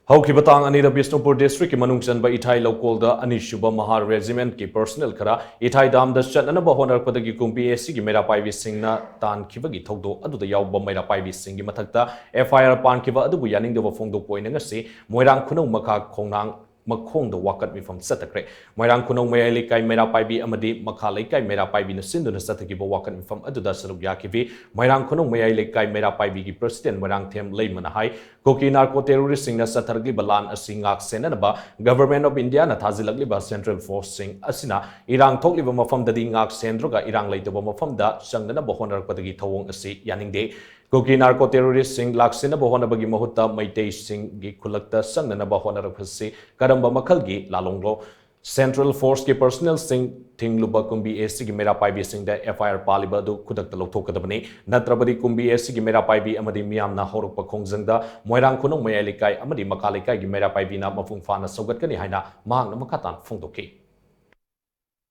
Houkhiba tang anida Bishnupur District ki manung chanba Ithai Loukol da shuba Mahar Regiment ki personnel khara Ithai Dam da chatnaba hotnarakpadagi Kumbi AC ki Meira Paibi singna tankhibagi thoudok aduda yaoba Meira Paibi sing ki Mathakta Fir Pankhiba Adubu Yaningdaba phongdokpa oina ngasi Moirangkhunou Makha Khongnang Makhong da Wakat Meepham Chathakhre Moirangkhunou Meira Paibi amadi Makha Meira Paibi na sinduna Chathakiba Wakat Meepham Aduda saruk yakibi Moirangkhunou Meira Paibi ki President Moirangthem Leimana hai Koki narco terrorist sing na Chathakhre balan asingak senanaba Government of India na thazilakliba Central Force sing asina irang thokliba mafam dadi ngak sendroga irang leitaba mafam da sangnana hotnarakpadagi thawong asi yaningde Koki narco terrorist sing laksina bagi mahutta maitei sing gi khulakta sangnana hotnarakpasi karamba makhalgi lalonglo Central Force के personnel sing thingluba Kumbi AC की Meira Paibi sing da FIR paliba du khudak talokthokadabani natrabadi Kumbi AC की Meira Paibi amadi miyamna horukpa khongjangda Moirangkhunou Makha amadi Makha Lekai की Meira Paibi na mafungfana saugatkani haina mahangna makatan phongdokki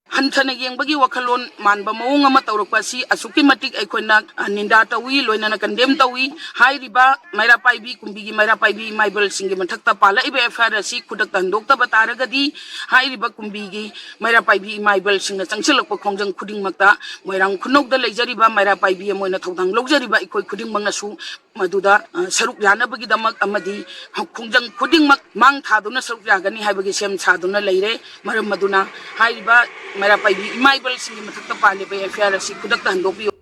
Hanthana yengbagi wakhalon manba maung ama tawrokpasi asuki matik aikoina ninda tawi loinana condemn tawi hai riba Meira Paibi kumbigi Meira Paibi maibal singi mathakta pala ibe FIR si khudak thoudok bataragadi hai riba kumbigi Meira Paibi maibal singa changsilakpa khongjang khuding makta Moirangkhunou da leijariba Meira Paibi amoina thodang logjariba ikoi khuding mangnasu maduda saruk yanabagi damak amadi khongjang khuding mak mang thaduna saruk yagani haibagi sem thaduna leire maram maduna hai riba Meira Paibi maibal singi mathakta pale be FIR si khudak thoudok